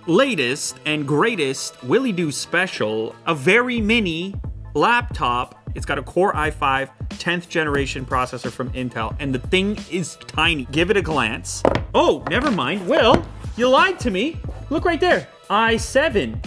latest and greatest Willy Do special, a very mini laptop. It's got a Core i5 10th generation processor from Intel, and the thing is tiny. Give it a glance. Oh, never mind. Will, you lied to me. Look right there. i7.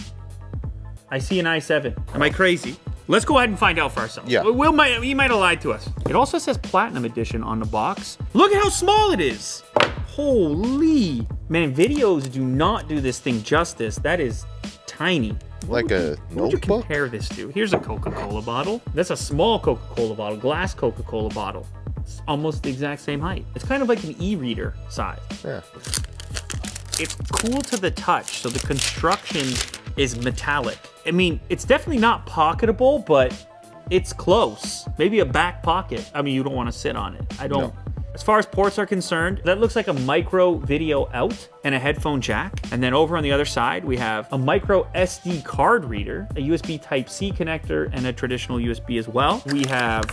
I see an i7. Am I crazy? Let's go ahead and find out for ourselves. Yeah. He might have lied to us. It also says Platinum Edition on the box. Look at how small it is. Holy. Man, videos do not do this thing justice. That is tiny. Like a notebook? What would you compare this to? Here's a Coca-Cola bottle. That's a small Coca-Cola bottle, glass Coca-Cola bottle. It's almost the exact same height. It's kind of like an e-reader size. Yeah. It's cool to the touch, so the construction is metallic. I mean, it's definitely not pocketable, but it's close. Maybe a back pocket. I mean, you don't want to sit on it. I don't. No. As far as ports are concerned, that looks like a micro video out and a headphone jack. And then over on the other side, we have a micro SD card reader, a USB Type-C connector, and a traditional USB as well. We have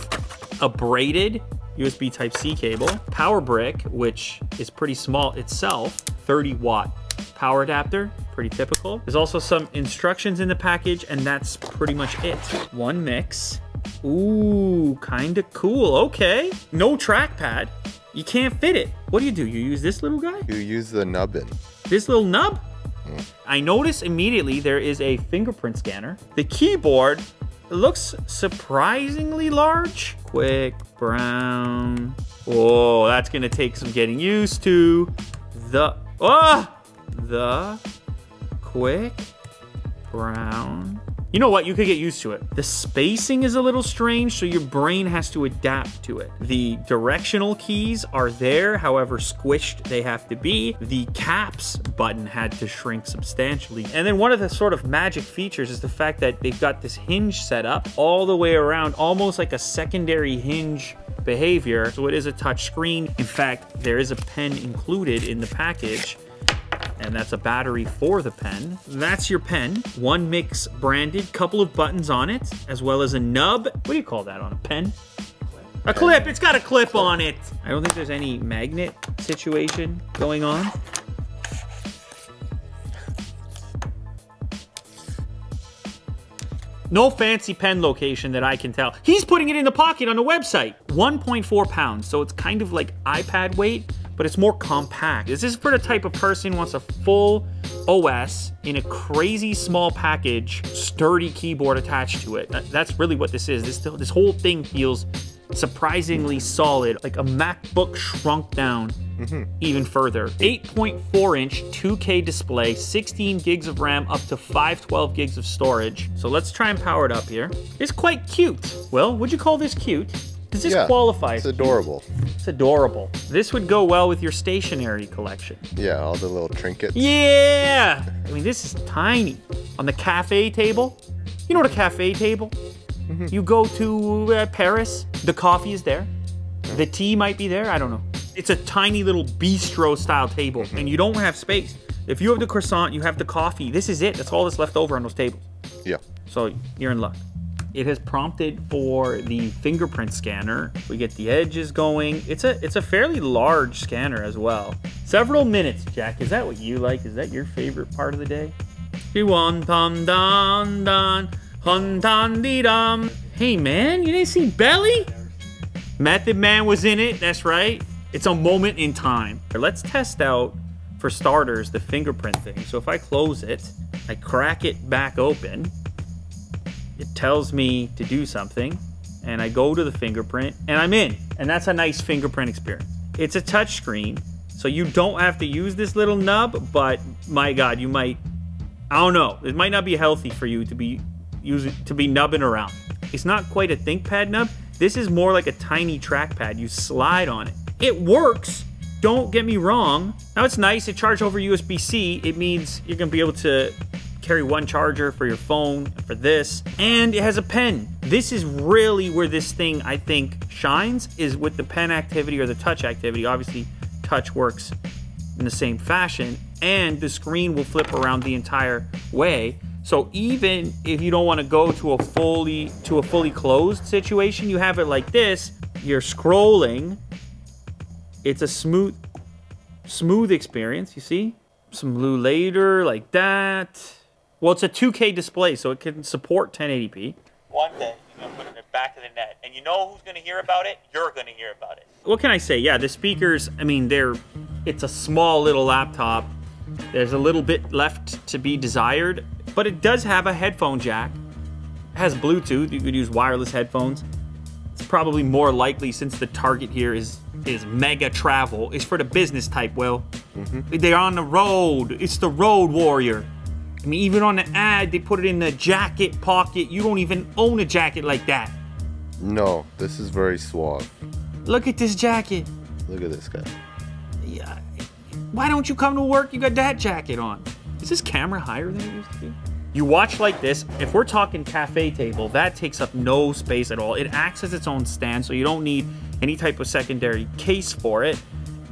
a braided USB Type-C cable, power brick, which is pretty small itself, 30-watt power adapter, pretty typical. There's also some instructions in the package, and that's pretty much it. OneMix. Ooh, kind of cool. Okay. No trackpad. You can't fit it. What do? You use this little guy? You use the nubbin. This little nub? I notice immediately there is a fingerprint scanner. The keyboard looks surprisingly large. Quick brown. Oh, that's gonna take some getting used to. The quick brown. You know what? You could get used to it. The spacing is a little strange, so your brain has to adapt to it. The directional keys are there, however squished they have to be. The caps button had to shrink substantially. And then one of the sort of magic features is the fact that they've got this hinge set up all the way around, almost like a secondary hinge behavior. So it is a touch screen. In fact, there is a pen included in the package, and that's a battery for the pen. That's your pen. OneMix branded, couple of buttons on it, as well as a nub. What do you call that on a pen? A clip. It's got a clip on it. I don't think there's any magnet situation going on. No fancy pen location that I can tell. He's putting it in the pocket on the website. 1.4 pounds, so it's kind of like iPad weight, but it's more compact. This is for the type of person who wants a full OS in a crazy small package, sturdy keyboard attached to it. That's really what this is. This whole thing feels surprisingly solid, like a MacBook shrunk down even further. 8.4-inch 2K display, 16 gigs of RAM, up to 512 gigs of storage. So let's try and power it up here. It's quite cute. Well, would you call this cute? Does this qualify? It's adorable. It's adorable. This would go well with your stationery collection. Yeah, all the little trinkets. Yeah! I mean, this is tiny. On the cafe table, you know what a cafe table? You go to Paris, the coffee is there. The tea might be there, I don't know. It's a tiny little bistro style table, and you don't have space. If you have the croissant, you have the coffee. This is it. That's all that's left over on those tables. Yeah. So you're in luck. It has prompted for the fingerprint scanner. We get the edges going. It's a fairly large scanner as well. Several minutes, Jack. Is that what you like? Is that your favorite part of the day? Hey man, you didn't see Belly? Method Man was in it, that's right. It's a moment in time. Let's test out, for starters, the fingerprint thing. So if I close it, I crack it back open, it tells me to do something, and I go to the fingerprint, and I'm in. And that's a nice fingerprint experience. It's a touch screen, so you don't have to use this little nub, but my God, you might, I don't know, it might not be healthy for you to be nubbing around. It's not quite a ThinkPad nub. This is more like a tiny trackpad. You slide on it. It works, don't get me wrong. Now it's nice, it charges over USB-C. It means you're gonna be able to carry one charger for your phone, for this, and it has a pen. This is really where this thing, I think, shines, is with the pen activity or the touch activity. Obviously, touch works in the same fashion, and the screen will flip around the entire way. So even if you don't want to go to a fully closed situation, you have it like this, you're scrolling. It's a smooth experience, you see? some blue later like that. Well, it's a 2K display, so it can support 1080p. One day, you're going to put it in the back of the net. And you know who's going to hear about it? You're going to hear about it. What can I say? Yeah, the speakers, I mean, it's a small little laptop. There's a little bit left to be desired, but it does have a headphone jack. It has Bluetooth. You could use wireless headphones. It's probably more likely, since the target here is mega travel. It's for the business type, Will. They're on the road. It's the road warrior. I mean, even on the ad, they put it in the jacket pocket. You don't even own a jacket like that. No, this is very suave. Look at this jacket. Look at this guy. Yeah. Why don't you come to work? You got that jacket on. Is this camera higher than it used to be? You watch like this. If we're talking cafe table, that takes up no space at all. It acts as its own stand, so you don't need any type of secondary case for it.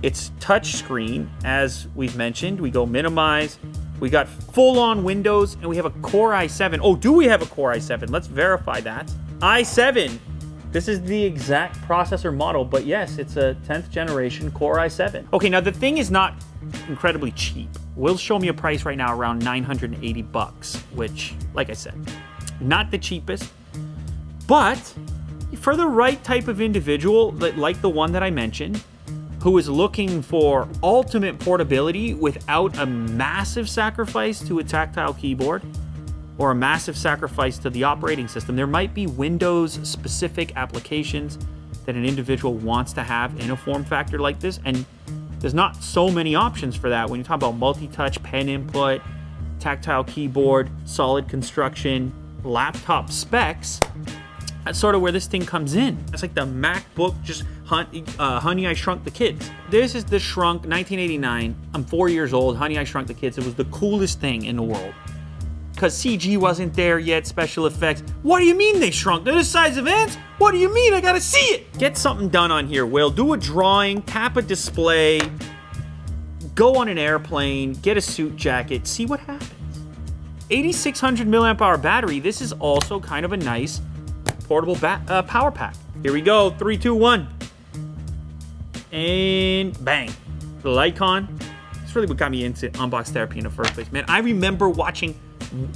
It's touch screen, as we've mentioned. We go minimize. We got full-on Windows, and we have a Core i7. Oh, do we have a Core i7? Let's verify that. i7. This is the exact processor model, but yes, it's a 10th generation Core i7. Okay, now the thing is not incredibly cheap. Will show me a price right now around 980 bucks, which, like I said, not the cheapest, but for the right type of individual, like the one that I mentioned, who is looking for ultimate portability without a massive sacrifice to a tactile keyboard or a massive sacrifice to the operating system. There might be Windows-specific applications that an individual wants to have in a form factor like this, and there's not so many options for that. When you talk about multi-touch, pen input, tactile keyboard, solid construction, laptop specs, that's sort of where this thing comes in. It's like the MacBook, just Honey, I Shrunk the Kids. This is the Shrunk 1989. I'm 4 years old. Honey, I Shrunk the Kids. It was the coolest thing in the world. Because CG wasn't there yet, special effects. What do you mean they shrunk? They're the size of ants? What do you mean? I gotta see it. Get something done on here, Will. Do a drawing, tap a display, go on an airplane, get a suit jacket, see what happens. 8600 milliamp hour battery. This is also kind of a nice portable power pack. Here we go, 3, 2, 1. And bang. The Lycon. It's really what got me into unbox therapy in the first place. Man, I remember watching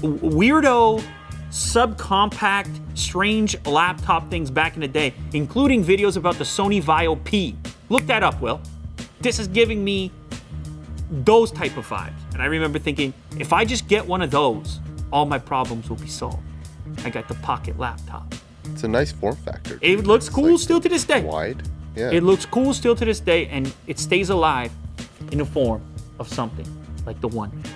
weirdo, subcompact, strange laptop things back in the day, including videos about the Sony Vaio P. Look that up, Will. This is giving me those type of vibes. And I remember thinking, if I just get one of those, all my problems will be solved. I got the pocket laptop. It's a nice form factor. It looks cool still to this day. Wide. Yeah. It looks cool still to this day, and it stays alive in the form of something like the OneMix.